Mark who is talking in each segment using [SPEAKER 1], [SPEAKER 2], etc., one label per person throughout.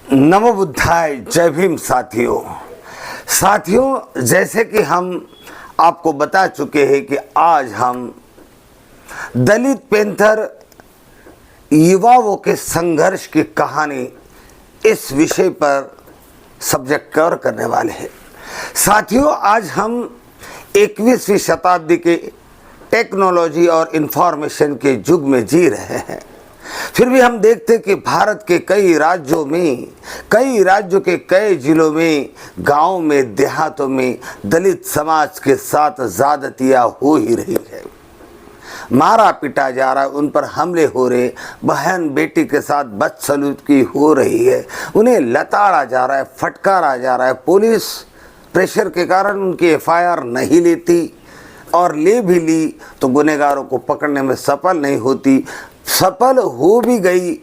[SPEAKER 1] नमो बुद्धाय, जय भीम साथियों, जैसे कि हम आपको बता चुके हैं कि आज हम दलित पैंथर युवाओं के संघर्ष की कहानी इस विषय पर सब्जेक्ट कवर करने वाले हैं। साथियों, आज हम 21वीं शताब्दी के टेक्नोलॉजी और इंफॉर्मेशन के युग में जी रहे हैं। फिर भी हम देखते कि भारत के कई राज्यों के कई जिलों में, गांव में, देहातों में दलित समाज के साथ ज्यादतियां हो ही रही है। मारा पीटा जा रहा है, उन पर हमले हो रहे, बहन बेटी के साथ बदसलूकी हो रही है, उन्हें लताड़ा जा रहा है, फटकारा जा रहा है। पुलिस प्रेशर के कारण उनकी एफआईआर नहीं लेती और ले भी ली तो गुनहगारों को पकड़ने में सफल नहीं होती। सफल हो भी गई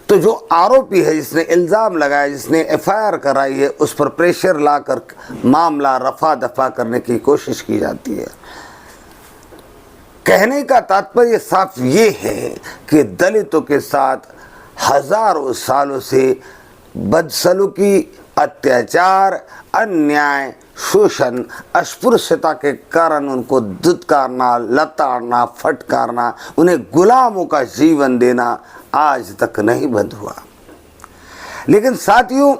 [SPEAKER 1] तो जो आरोपी है, जिसने इल्ज़ाम लगाया, जिसने एफआईआर कराई है, उस पर प्रेशर लाकर मामला रफा दफा करने की कोशिश की जाती है। कहने का तात्पर्य साफ ये है कि दलितों के साथ हजारों सालों से बदसलूकी, अत्याचार, अन्याय, शोषण, अस्पृश्यता के कारण उनको दुत्कारना, लताड़ना, फटकारना, उन्हें गुलामों का जीवन देना आज तक नहीं बंद हुआ। लेकिन साथियों,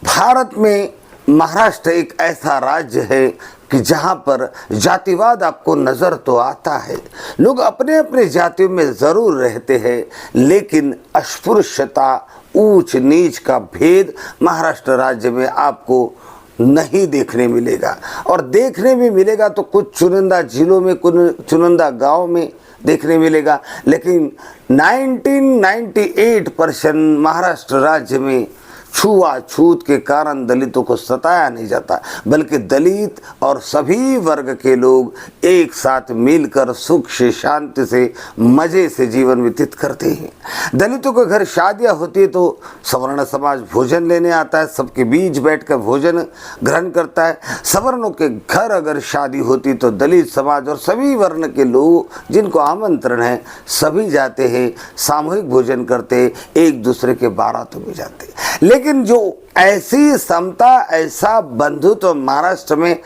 [SPEAKER 1] भारत में महाराष्ट्र एक ऐसा राज्य है कि जहां पर जातिवाद आपको नजर तो आता है, लोग अपने अपने जातियों में जरूर रहते हैं, लेकिन अस्पृश्यता, ऊंच नीच का भेद महाराष्ट्र राज्य में आपको नहीं देखने मिलेगा। और देखने भी मिलेगा तो कुछ चुनिंदा जिलों में, कुछ चुनिंदा गांव में देखने मिलेगा। लेकिन 1998% महाराष्ट्र राज्य में छुआछूत के कारण दलितों को सताया नहीं जाता, बल्कि दलित और सभी वर्ग के लोग एक साथ मिलकर सुख से, शांति से, मजे से जीवन व्यतीत करते हैं। दलितों के घर शादियां होती है तो सवर्ण समाज भोजन लेने आता है, सबके बीच बैठकर भोजन ग्रहण करता है। सवर्णों के घर अगर शादी होती तो दलित समाज और सभी वर्ण के लोग जिनको आमंत्रण है सभी जाते हैं, सामूहिक भोजन करते, एक दूसरे के बारातों में जाते। लेकिन जो ऐसी समता, ऐसा बंधुत्व महाराष्ट्र में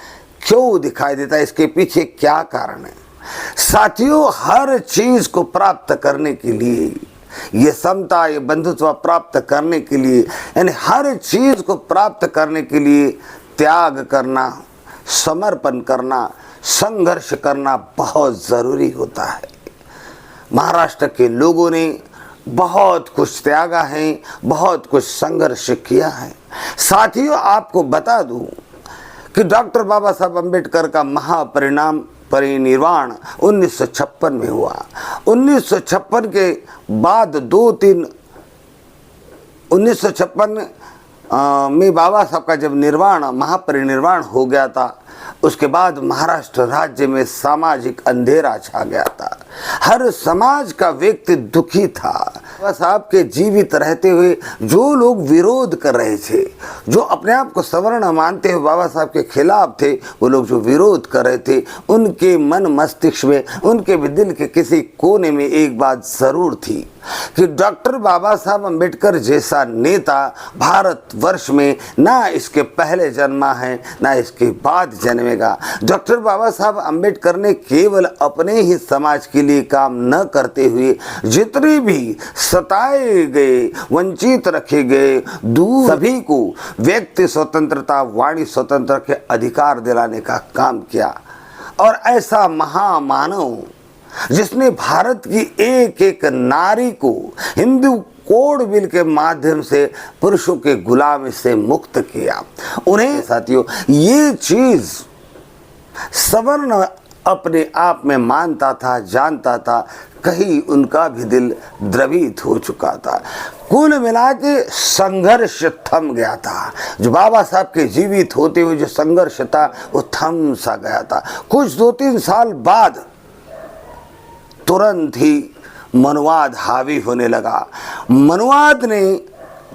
[SPEAKER 1] क्यों दिखाई देता है, इसके पीछे क्या कारण है? साथियों, हर चीज को प्राप्त करने के लिए, ये समता, ये बंधुत्व प्राप्त करने के लिए, यानी हर चीज को प्राप्त करने के लिए त्याग करना, समर्पण करना, संघर्ष करना बहुत जरूरी होता है। महाराष्ट्र के लोगों ने बहुत कुछ त्यागा है, बहुत कुछ संघर्ष किया है। साथियों, आपको बता दूं कि डॉक्टर बाबा साहब अम्बेडकर का परिनिर्वाण 1956 में हुआ। 1956 के बाद 1956 में बाबा साहब का जब महापरिनिर्वाण हो गया था, उसके बाद महाराष्ट्र राज्य में सामाजिक अंधेरा छा गया था। हर समाज का व्यक्ति दुखी था। बाबा साहब के जीवित रहते हुए जो लोग विरोध कर रहे थे, जो अपने आप को सवर्ण मानते हुए बाबा साहब के खिलाफ थे, वो लोग जो विरोध कर रहे थे, उनके मन मस्तिष्क में, उनके भी दिल के किसी कोने में एक बात जरूर थी कि डॉक्टर बाबा साहब अम्बेडकर जैसा नेता भारतवर्ष में ना इसके पहले जन्मा है, ना इसके बाद जन्मेगा। डॉक्टर बाबा साहब अम्बेडकर ने केवल अपने ही समाज के लिए काम न करते हुए जितने भी सताए गए, वंचित रखे गए, दूर सभी को व्यक्ति स्वतंत्रता, वाणी स्वतंत्रता के अधिकार दिलाने का काम किया। और ऐसा महामानव जिसने भारत की एक एक नारी को हिंदू कोड बिल के माध्यम से पुरुषों के गुलामी से मुक्त किया, उन्हें साथियों ये चीज सवर्ण अपने आप में मानता था, जानता था, कहीं उनका भी दिल द्रवित हो चुका था। कुल मिला के संघर्ष थम गया था। जो बाबा साहब के जीवित होते हुए जो संघर्ष था वो थम सा गया था। कुछ 2-3 साल बाद तुरंत ही मनुवाद हावी होने लगा। मनुवाद ने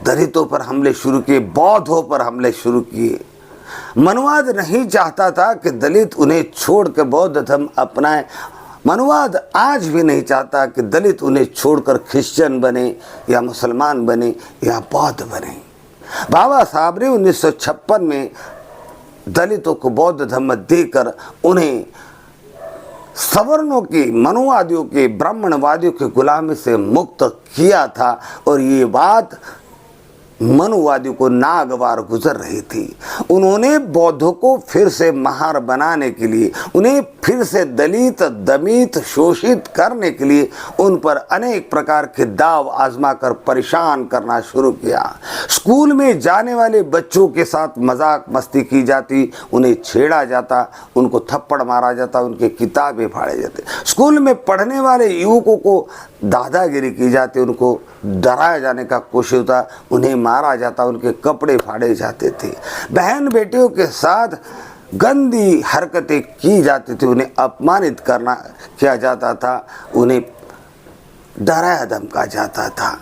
[SPEAKER 1] दलितों पर हमले शुरू किए, बौद्धों पर हमले शुरू किए। मनुवाद नहीं चाहता था कि दलित उन्हें छोड़ के बौद्ध धर्म अपनाए, मनुवाद आज भी नहीं चाहता कि दलित उन्हें छोड़कर क्रिश्चियन बने या मुसलमान बने या बौद्ध बने। बाबा साहब ने 1956 में दलितों को बौद्ध धर्म देकर उन्हें सवर्णों की, मनुवादियों के, ब्राह्मणवादियों के गुलामी से मुक्त किया था। और ये बात मनुवादियों को नागवार गुजर रही थी। उन्होंने बौद्धों को फिर से महार बनाने के लिए, उन्हें फिर से दलित, दमित, शोषित करने के लिए उन पर अनेक प्रकार के दाव आजमा कर परेशान करना शुरू किया। स्कूल में जाने वाले बच्चों के साथ मजाक मस्ती की जाती, उन्हें छेड़ा जाता, उनको थप्पड़ मारा जाता, उनके किताबें फाड़े जाते। स्कूल में पढ़ने वाले युवकों को दादागिरी की जाती, उनको डराया जाने का कोशिश होता, उन्हें मारा जाता, उनके कपड़े फाड़े जाते थे। बहन बेटियों के साथ गंदी हरकतें की जाती थी, उन्हें अपमानित किया जाता था, उन्हें डराया धमकाया जाता था।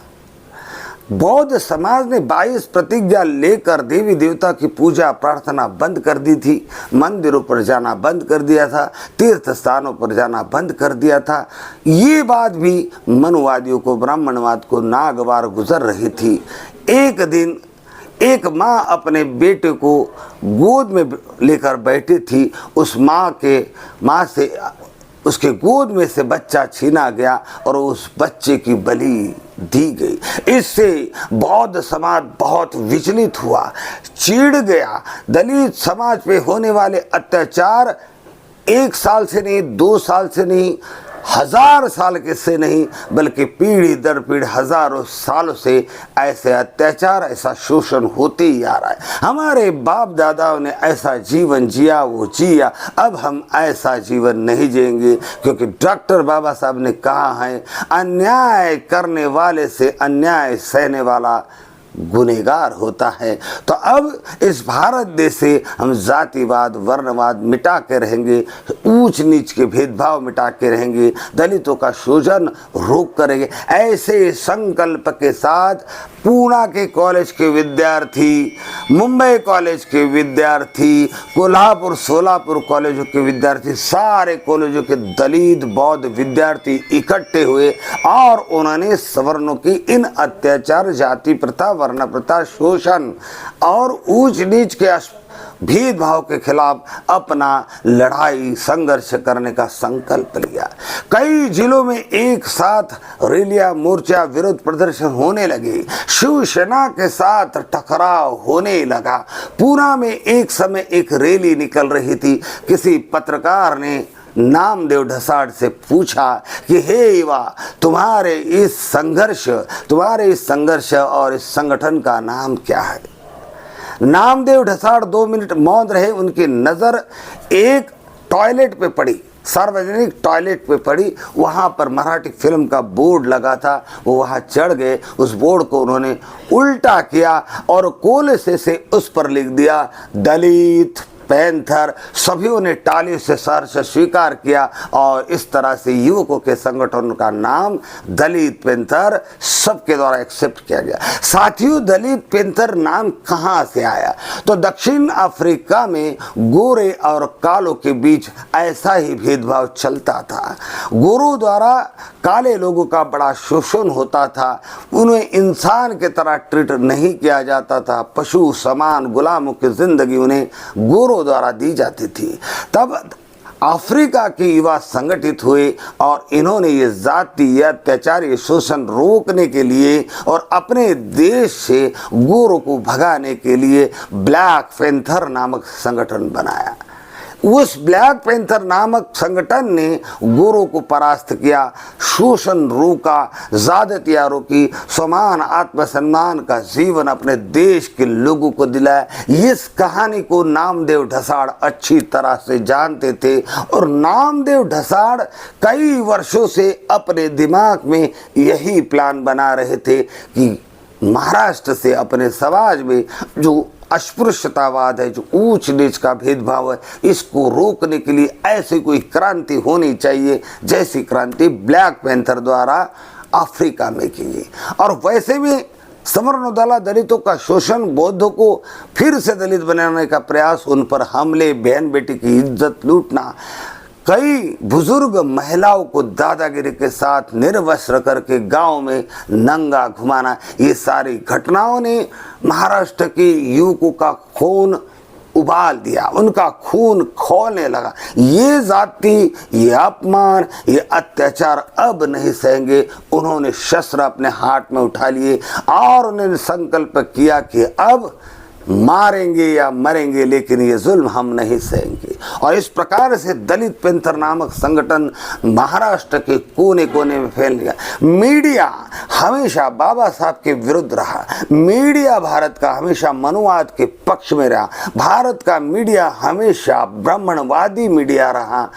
[SPEAKER 1] बौद्ध समाज ने 22 प्रतिज्ञा लेकर देवी देवता की पूजा प्रार्थना बंद कर दी थी, मंदिरों पर जाना बंद कर दिया था, तीर्थ स्थानों पर जाना बंद कर दिया था। ये बात भी मनुवादियों को, ब्राह्मणवाद को नागवार गुजर रही थी। एक दिन एक माँ अपने बेटे को गोद में लेकर बैठी थी। उस माँ से उसके गोद में से बच्चा छीना गया और उस बच्चे की बलि दी गई। इससे बौद्ध समाज बहुत विचलित हुआ, चिढ़ गया। दलित समाज पे होने वाले अत्याचार 1 साल से नहीं, 2 साल से नहीं, 1000 साल के से नहीं, बल्कि पीढ़ी दर पीढ़ी हजारों सालों से ऐसे अत्याचार, ऐसा शोषण होते ही आ रहा है। हमारे बाप दादाओं ने ऐसा जीवन जिया, वो जिया, अब हम ऐसा जीवन नहीं जिएंगे, क्योंकि डॉक्टर बाबा साहब ने कहा है, अन्याय करने वाले से अन्याय सहने वाला गुनहगार होता है। तो अब इस भारत देश से हम जातिवाद, वर्णवाद मिटा के रहेंगे, ऊंच नीच के भेदभाव मिटा के रहेंगे, दलितों का शोषण रोक करेंगे। ऐसे संकल्प के साथ पूना के कॉलेज के विद्यार्थी, मुंबई कॉलेज के विद्यार्थी, कोल्हापुर, सोलापुर कॉलेजों के विद्यार्थी, सारे कॉलेजों के दलित बौद्ध विद्यार्थी इकट्ठे हुए और उन्होंने सवर्णों की इन अत्याचार, जाति प्रथा, वर्ण प्रथा, शोषण और ऊंच नीच के भेदभाव के खिलाफ अपना लड़ाई संघर्ष करने का संकल्प लिया। कई जिलों में एक साथ रैलियां, मोर्चा, विरोध प्रदर्शन होने लगे। शिवसेना के साथ टकराव होने लगा। पूना में एक समय एक रैली निकल रही थी। किसी पत्रकार ने नामदेव ढसाड से पूछा कि हे युवा, तुम्हारे इस संघर्ष और इस संगठन का नाम क्या है? नामदेव ढसाड 2 मिनट मौन रहे। उनकी नज़र एक टॉयलेट पे पड़ी, सार्वजनिक टॉयलेट पे पड़ी। वहाँ पर मराठी फिल्म का बोर्ड लगा था, वो वहाँ चढ़ गए। उस बोर्ड को उन्होंने उल्टा किया और कोलसे से उस पर लिख दिया दलित पैंथर। सभी ने टाली से सहर्ष स्वीकार किया और इस तरह से युवकों के संगठन का नाम दलित पैंथर सबके द्वारा एक्सेप्ट किया गया। साथियों, दलित पैंथर नाम कहाँ से आया? तो दक्षिण अफ्रीका में गोरे और कालों के बीच ऐसा ही भेदभाव चलता था। गोरों द्वारा काले लोगों का बड़ा शोषण होता था। उन्हें इंसान के तरह ट्रीट नहीं किया जाता था। पशु समान गुलामों की जिंदगी उन्हें गोरों द्वारा दी जाती थी। तब अफ्रीका के युवा संगठित हुए और इन्होंने ये जाति या अत्याचार, ये शोषण रोकने के लिए और अपने देश से गोरों को भगाने के लिए ब्लैक पैंथर नामक संगठन बनाया। उस ब्लैक पैंथर नामक संगठन ने गोरों को परास्त किया, शोषण रोका, ज़्यादतियाँ रोकी, समान आत्मसम्मान का जीवन अपने देश के लोगों को दिलाया। इस कहानी को नामदेव ढसाड अच्छी तरह से जानते थे और नामदेव ढसाड कई वर्षों से अपने दिमाग में यही प्लान बना रहे थे कि महाराष्ट्र से अपने समाज में जो अस्पृश्यतावाद है, जो ऊंच नीच का भेदभाव है, इसको रोकने के लिए ऐसी कोई क्रांति होनी चाहिए जैसी क्रांति ब्लैक पैंथर द्वारा अफ्रीका में की गई। और वैसे भी सवर्ण दला दलितों का शोषण, बौद्धों को फिर से दलित बनाने का प्रयास, उन पर हमले, बहन बेटी की इज्जत लूटना, कई बुजुर्ग महिलाओं को दादागिरी के साथ निर्वस्त्र करके गांव में नंगा घुमाना, ये सारी घटनाओं ने महाराष्ट्र के युवकों का खून उबाल दिया, उनका खून खौलने लगा। ये जाति, ये अपमान, ये अत्याचार अब नहीं सहेंगे। उन्होंने शस्त्र अपने हाथ में उठा लिए और उन्होंने संकल्प किया कि अब मारेंगे या मरेंगे, लेकिन ये जुल्म हम नहीं सहेंगे। और इस प्रकार से दलित पैंथर नामक संगठन महाराष्ट्र के कोने कोने में फैल गया। मीडिया हमेशा बाबा साहब के विरुद्ध रहा। मीडिया भारत का हमेशा मनुवाद के पक्ष में रहा। भारत का मीडिया हमेशा ब्राह्मणवादी मीडिया रहा।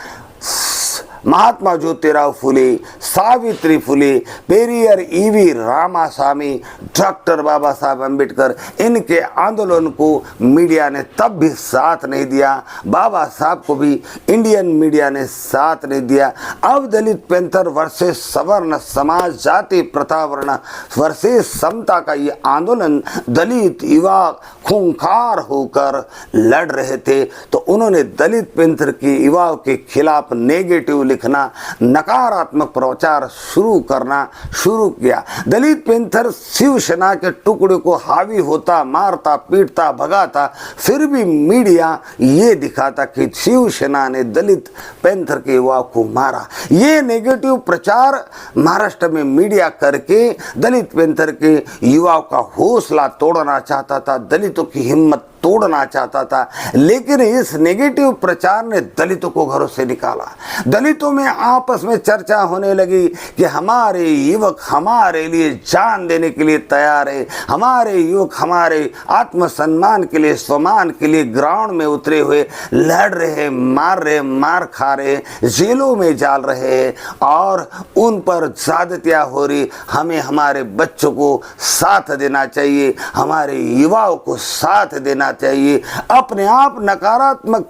[SPEAKER 1] महात्मा ज्योतिराव फुले, सावित्री फुले, पेरियर ईवी रामास्वामी, डॉक्टर बाबा साहब अम्बेडकर, इनके आंदोलन को मीडिया ने तब भी साथ नहीं दिया। बाबा साहब को भी इंडियन मीडिया ने साथ नहीं दिया। अब दलित पैंथर वर्सेस सवर्ण समाज, जाति प्रथा वर्ण वर्सेस समता का ये आंदोलन दलित युवा खूंखार होकर लड़ रहे थे, तो उन्होंने दलित पैंथर के युवाओं के खिलाफ नेगेटिव लिखना, नकारात्मक प्रचार शुरू करना शुरू किया। दलित पैंथर शिवसेना के टुकड़े को हावी होता, मारता, पीटता, भगाता, फिर भी मीडिया ये दिखाता कि शिवसेना ने दलित पैंथर के युवाओं को मारा। ये नेगेटिव प्रचार महाराष्ट्र में मीडिया करके दलित पैंथर के युवाओं का हौसला तोड़ना चाहता था, दलितों की हिम्मत तोड़ना चाहता था। लेकिन इस नेगेटिव प्रचार ने दलितों को घरों से निकाला। दलितों में आपस में चर्चा होने लगी कि हमारे युवक हमारे लिए जान देने के लिए तैयार है, हमारे युवक हमारे आत्मसम्मान के लिए, स्वमान के लिए ग्राउंड में उतरे हुए लड़ रहे, मार रहे, मार खा रहे, जेलों में जाल रहे हैं और उन पर ज्यादतियां हो रही। हमें हमारे बच्चों को साथ देना चाहिए, हमारे युवाओं को साथ देना चाहिए। अपने आप नकारात्मक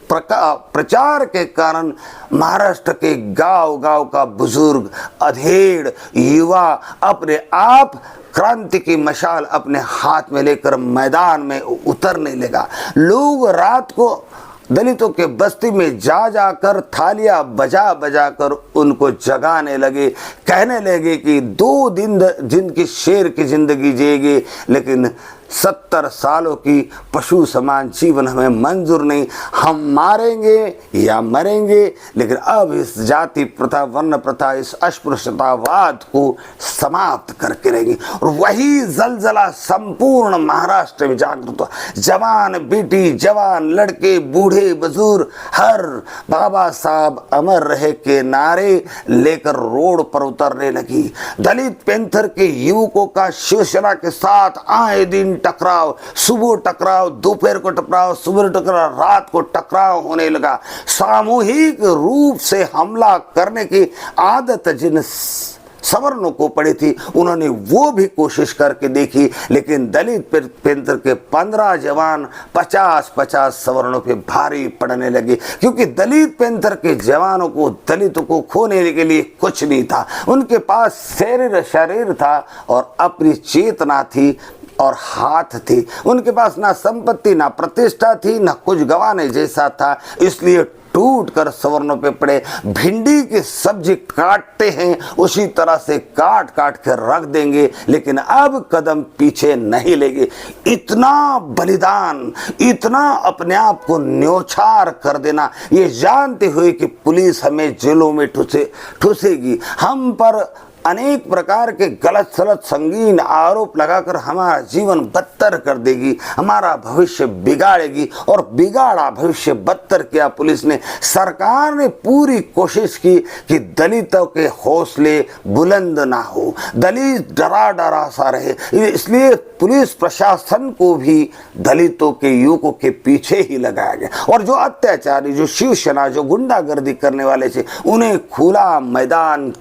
[SPEAKER 1] प्रचार के कारण महाराष्ट्र के गांव-गांव का बुजुर्ग, अधेड़, युवा अपने आप क्रांति की मशाल अपने हाथ में लेकर मैदान में उतरने लगा। लोग रात को दलितों के बस्ती में जा जाकर थालियां बजा बजा कर उनको जगाने लगे, कहने लगे कि 2 दिन जिनकी शेर की जिंदगी जिएगी, लेकिन 70 सालों की पशु समान जीवन हमें मंजूर नहीं। हम मारेंगे या मरेंगे, लेकिन अब इस जाति प्रथा, वर्ण प्रथा, इस अस्पृश्यतावाद को समाप्त करके रहेंगे। और वही जलजला संपूर्ण महाराष्ट्र में जागृत हुआ। जवान बेटी, जवान लड़के, बूढ़े बुजुर्ग, हर बाबा साहब अमर रहे के नारे लेकर रोड पर उतरने लगी। दलित पैंथर के युवकों का शिवसेना के साथ आए दिन टकराव, सुबह टकराव, दोपहर को टकराव, सुबह टकराव, रात को टकराव होने लगा। सामूहिक रूप से हमला करने की आदत जिन सवर्णों को पड़ी थी, उन्होंने वो भी कोशिश करके देखी, लेकिन दलित पैंथर के 15 जवान 50-50 सवर्णों पे भारी पड़ने लगे, क्योंकि दलित पैंथर के जवानों को, दलितों को खोने के लिए कुछ नहीं था। उनके पास शरीर था और अपनी चेतना थी और हाथ थी। उनके पास ना संपत्ति, ना प्रतिष्ठा थी, ना कुछ गंवाने जैसा था। इसलिए टूट कर सवर्णों पे पड़े। भिंडी की सब्जी काटते हैं उसी तरह से काट काट कर रख देंगे, लेकिन अब कदम पीछे नहीं लेंगे। इतना बलिदान, इतना अपने आप को न्योछावर कर देना, ये जानते हुए कि पुलिस हमें जेलों में ठूसेगी, हम पर अनेक प्रकार के गलत सलत संगीन आरोप लगाकर हमारा जीवन बदतर कर देगी, हमारा भविष्य बिगाड़ेगी, और बिगाड़ा भविष्य बदतर किया पुलिस ने। सरकार ने पूरी कोशिश की कि दलितों के हौसले बुलंद ना हो, दलित डरा डरा सा रहे। इसलिए पुलिस प्रशासन को भी दलितों के युवकों के पीछे ही लगाया गया, और जो अत्याचारी, जो शिवसेना, जो गुंडागर्दी करने वाले थे, उन्हें खुला मैदान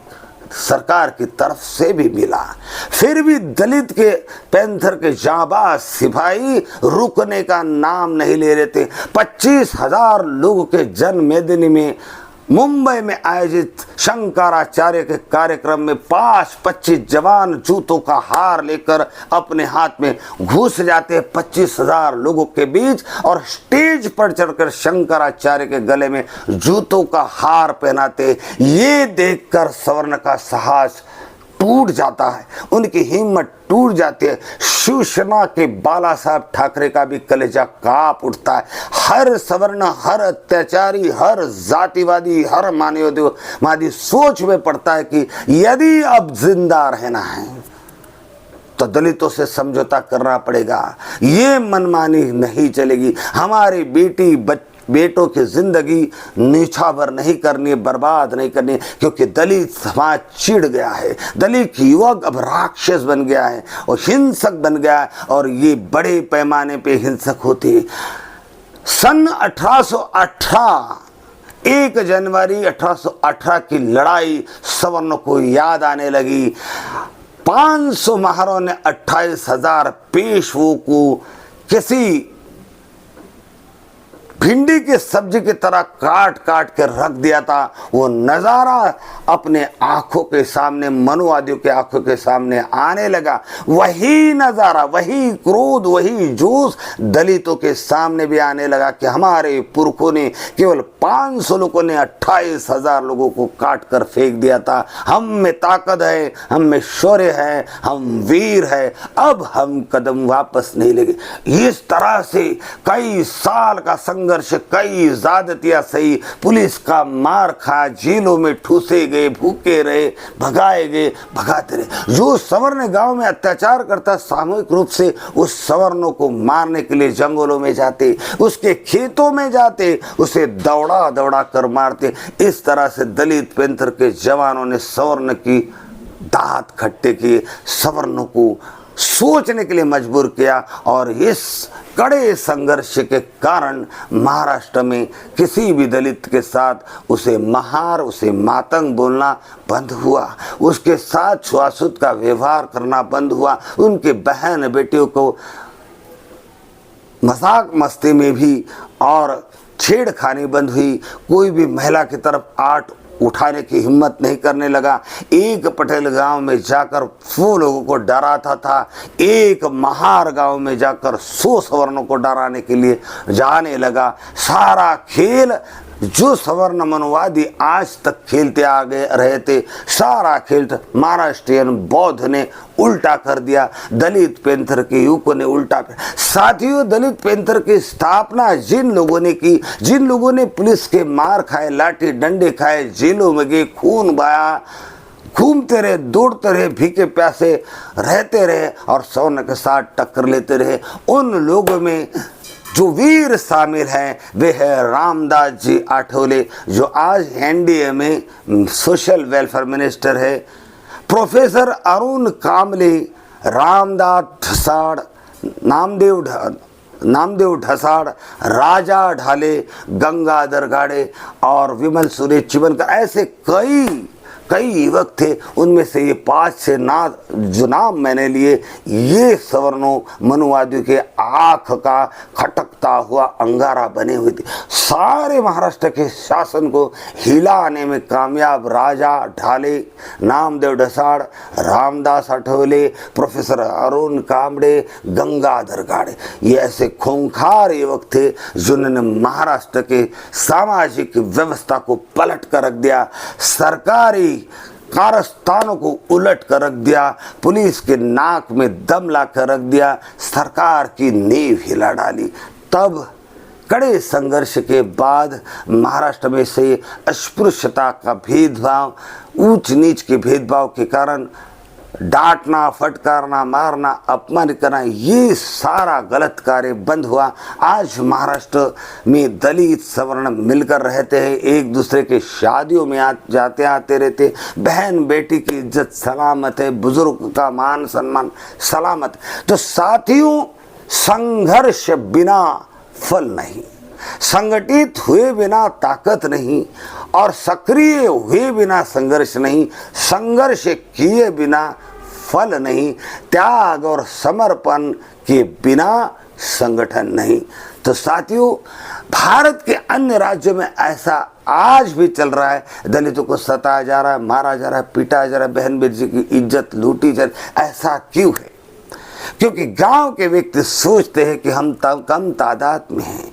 [SPEAKER 1] सरकार की तरफ से भी मिला। फिर भी दलित के पैंथर के जांबाज सिपाही रुकने का नाम नहीं ले रहे थे। 25,000 लोगों के जन्मदिन में मुंबई में आयोजित शंकराचार्य के कार्यक्रम में 5-25 जवान जूतों का हार लेकर अपने हाथ में घुस जाते 25,000 लोगों के बीच और स्टेज पर चढ़कर शंकराचार्य के गले में जूतों का हार पहनाते। ये देखकर सवर्ण का साहस टूट जाता है, उनकी हिम्मत टूट जाती है। शिवसेना के बाला साहब ठाकरे का भी कलेजा कांप उठता है। हर सवर्ण, हर अत्याचारी, हर जातिवादी, हर मानववादी सोच में पड़ता है कि यदि अब जिंदा रहना है तो दलितों से समझौता करना पड़ेगा, ये मनमानी नहीं चलेगी। हमारी बेटों की जिंदगी नीछावर नहीं करनी, बर्बाद नहीं करनी, क्योंकि दलित समाज चिढ़ गया है। दलित युवक अब राक्षस बन गया है और हिंसक बन गया है और ये बड़े पैमाने पे हिंसक होते हैं। सन 1818 1 जनवरी 1818 की लड़ाई सवर्णों को याद आने लगी। 500 महारों ने 28,000 पेशवों को किसी भिंडी की सब्जी की तरह काट काट के रख दिया था। वो नज़ारा अपने आंखों के सामने, मनुवादियों के आंखों के सामने आने लगा। वही नज़ारा, वही क्रोध, वही जोश दलितों के सामने भी आने लगा कि हमारे पुरखों ने केवल 500 लोगों ने 28,000 लोगों को काट कर फेंक दिया था। हम में ताकत है, हम में शौर्य है, हम वीर है, अब हम कदम वापस नहीं लेंगे। इस तरह से कई साल का संघर्ष, कई ज्यादतियां सही, पुलिस का मार खा, जेलों में ठूसे गए, भूखे रहे, भगाए गए, भगाते रहे। जो सवर्ण गांव में अत्याचार करता सामूहिक रूप से उस सवर्णों को मारने के लिए जंगलों में जाते, उसके खेतों में जाते, उसे दौड़ा दौड़ा कर मारते। इस तरह से दलित पैंथर के जवानों ने सवर्ण की दांत खट्टे किए, सवर्णों को सोचने के लिए मजबूर किया और इस कड़े संघर्ष के कारण महाराष्ट्र में किसी भी दलित के साथ उसे महार, उसे मातंग बोलना बंद हुआ, उसके साथ छुआछूत का व्यवहार करना बंद हुआ, उनके बहन बेटियों को मजाक मस्ती में भी और छेड़खानी बंद हुई। कोई भी महिला की तरफ आठ उठाने की हिम्मत नहीं करने लगा। एक पटेल गांव में जाकर 100 लोगों को डराता था, एक महार गांव में जाकर 100 सवर्णों को डराने के लिए जाने लगा। सारा खेल जो सवर्ण मनवादी आज तक खेलते आ गए रहे थे, सारा खेल महाराष्ट्रियन बौद्ध ने उल्टा कर दिया, दलित पैंथर के युवकों ने उल्टा कर। साथियों, दलित पैंथर की स्थापना जिन लोगों ने की, जिन लोगों ने पुलिस के मार खाए, लाठी डंडे खाए, जेलों में गए, खून बहाया, घूमते रहे, दौड़ते रहे, भीखे प्यासे रहते रहे और सवर्ण के साथ टक्कर लेते रहे, उन लोगों में जो वीर शामिल हैं वे है रामदास जी आठवले, जो आज एनडीए में सोशल वेलफेयर मिनिस्टर है, प्रोफेसर अरुण कामले, रामदास धसाड़, नामदेव ढसाड़, राजा ढाले, गंगाधर गाड़े और विमल सुरेश चिवनकर, ऐसे कई युवक थे। उनमें से ये 5 से जो नाम मैंने लिए, ये सवर्णों मनुवादियों के आँख का खटकता हुआ अंगारा बने हुए थे। सारे महाराष्ट्र के शासन को हिलाने में कामयाब राजा ढाले, नामदेव ढसाड़, रामदास आठवले, प्रोफेसर अरुण कामड़े, गंगाधर गाड़े, ये ऐसे खूंखार युवक थे जिन्होंने महाराष्ट्र के सामाजिक व्यवस्था को पलट कर रख दिया, सरकारी कारस्थानों को उलट कर रख दिया, पुलिस के नाक में दम ला कर रख दिया, सरकार की नींव हिला डाली। तब कड़े संघर्ष के बाद महाराष्ट्र में से अस्पृश्यता का भेदभाव, ऊंच नीच के भेदभाव के कारण डांटना, फटकारना, मारना, अपमानित करना, ये सारा गलत कार्य बंद हुआ। आज महाराष्ट्र में दलित सवर्ण मिलकर रहते हैं, एक दूसरे के शादियों में जाते आते रहते, बहन बेटी की इज्जत सलामत है, बुजुर्ग का मान सम्मान सलामत। तो साथियों, संघर्ष बिना फल नहीं, संगठित हुए बिना ताकत नहीं और सक्रिय हुए बिना संघर्ष नहीं, संघर्ष किए बिना फल नहीं, त्याग और समर्पण के बिना संगठन नहीं। तो साथियों, भारत के अन्य राज्यों में ऐसा आज भी चल रहा है। दलितों को सताया जा रहा है, मारा जा रहा है, पीटा जा रहा है, बहन बेटी की इज्जत लूटी जा रही है। ऐसा क्यों है? क्योंकि गांव के व्यक्ति सोचते हैं कि हम कम तादाद में हैं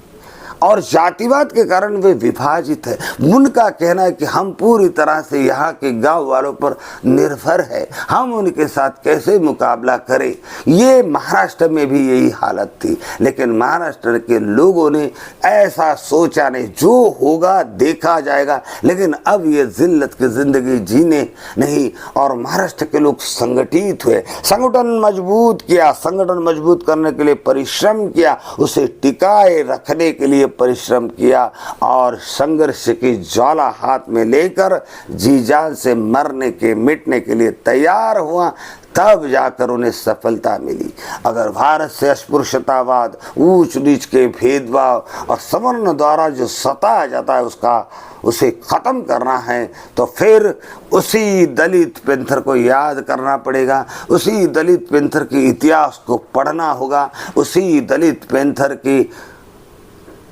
[SPEAKER 1] और जातिवाद के कारण वे विभाजित है। उनका कहना है कि हम पूरी तरह से यहाँ के गांव वालों पर निर्भर है, हम उनके साथ कैसे मुकाबला करें। ये महाराष्ट्र में भी यही हालत थी, लेकिन महाराष्ट्र के लोगों ने ऐसा सोचा नहीं, जो होगा देखा जाएगा। लेकिन अब ये जिल्लत की जिंदगी जीने नहीं, और महाराष्ट्र के लोग संगठित हुए, संगठन मजबूत किया, संगठन मजबूत करने के लिए परिश्रम किया, उसे टिकाए रखने के लिए परिश्रम किया, और संघर्ष की ज्वाला हाथ में लेकर जी जान से मरने के मिटने के लिए तैयार हुआ, तब जाकर उन्हें सफलता मिली। अगर भारत से अस्पृश्यतावाद, ऊंच नीच के भेदभाव और सवर्ण द्वारा जो सताया जाता है उसे खत्म करना है, तो फिर उसी दलित पैंथर को याद करना पड़ेगा, उसी दलित पैंथर के इतिहास को पढ़ना होगा, उसी दलित पैंथर की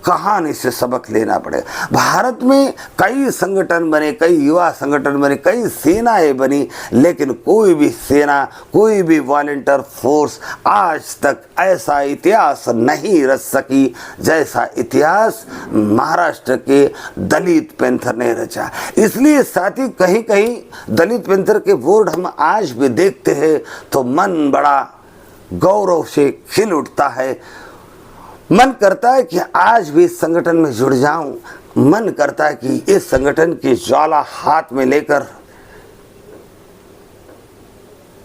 [SPEAKER 1] कहानी से सबक लेना पड़ेगा। भारत में कई संगठन बने, कई युवा संगठन बने, कई सेनाएं बनी, लेकिन कोई भी सेना, कोई भी वॉलंटियर फोर्स आज तक ऐसा इतिहास नहीं रच सकी जैसा इतिहास महाराष्ट्र के दलित पैंथर ने रचा। इसलिए साथी, कहीं कहीं दलित पैंथर के बोर्ड हम आज भी देखते हैं तो मन बड़ा गौरव से खिल उठता है। मन करता है कि आज भी इस संगठन में जुड़ जाऊं, मन करता है कि इस संगठन की ज्वाला हाथ में लेकर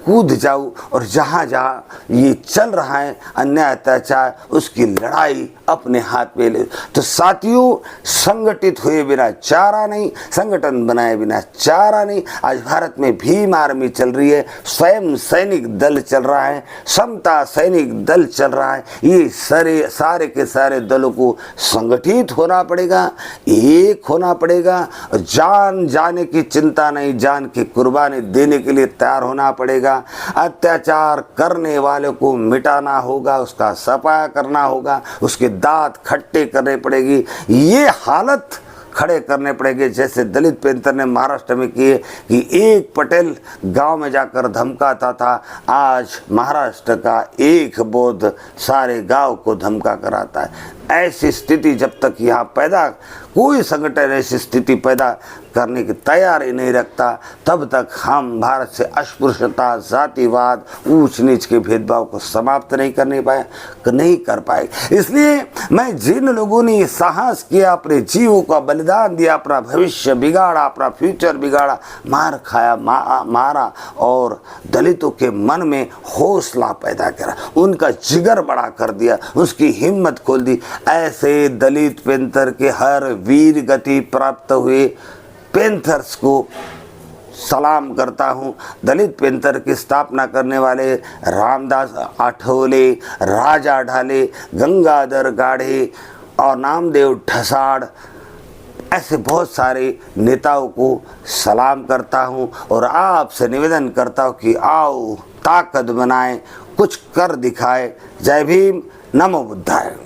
[SPEAKER 1] कूद जाऊं और जहां जहां ये चल रहा है अन्याय अत्याचार, उसकी लड़ाई अपने हाथ में ले। तो साथियों, संगठित हुए बिना चारा नहीं, संगठन बनाए बिना चारा नहीं। आज भारत में भीम आर्मी चल रही है, स्वयं सैनिक दल चल रहा है, समता सैनिक दल चल रहा है। ये सारे के सारे दलों को संगठित होना पड़ेगा, एक होना पड़ेगा, जान जाने की चिंता नहीं, जान की कुर्बानी देने के लिए तैयार होना पड़ेगा। अत्याचार करने वाले को मिटाना होगा, उसका सफाया करना होगा, उसके दांत खट्टे करने पड़ेगी, ये हालत खड़े करने पड़ेंगे जैसे दलित पैंथर ने महाराष्ट्र में किए कि एक पटेल गांव में जाकर धमकाता था, आज महाराष्ट्र का एक बौद्ध सारे गांव को धमका कराता है। ऐसी स्थिति जब तक यहाँ पैदा, कोई संगठन ऐसी स्थिति पैदा करने की तैयारी नहीं रखता, तब तक हम भारत से अस्पृश्यता, जातिवाद, ऊंच नीच के भेदभाव को समाप्त नहीं कर पाए। इसलिए मैं जिन लोगों ने ये साहस किया, अपने जीवों का बलिदान दिया, अपना भविष्य बिगाड़ा, अपना फ्यूचर बिगाड़ा, मार खाया, मारा और दलितों के मन में हौसला पैदा करा, उनका जिगर बड़ा कर दिया, उसकी हिम्मत खोल दी, ऐसे दलित पैंथर के हर वीर गति प्राप्त हुए पैंथर्स को सलाम करता हूँ। दलित पैंथर की स्थापना करने वाले रामदास आठवले, राजा ढाले, गंगाधर गाढ़े और नामदेव ठसाड़, ऐसे बहुत सारे नेताओं को सलाम करता हूँ और आपसे निवेदन करता हूँ कि आओ ताकत बनाएं, कुछ कर दिखाए। जय भीम, नमो बुद्धाय।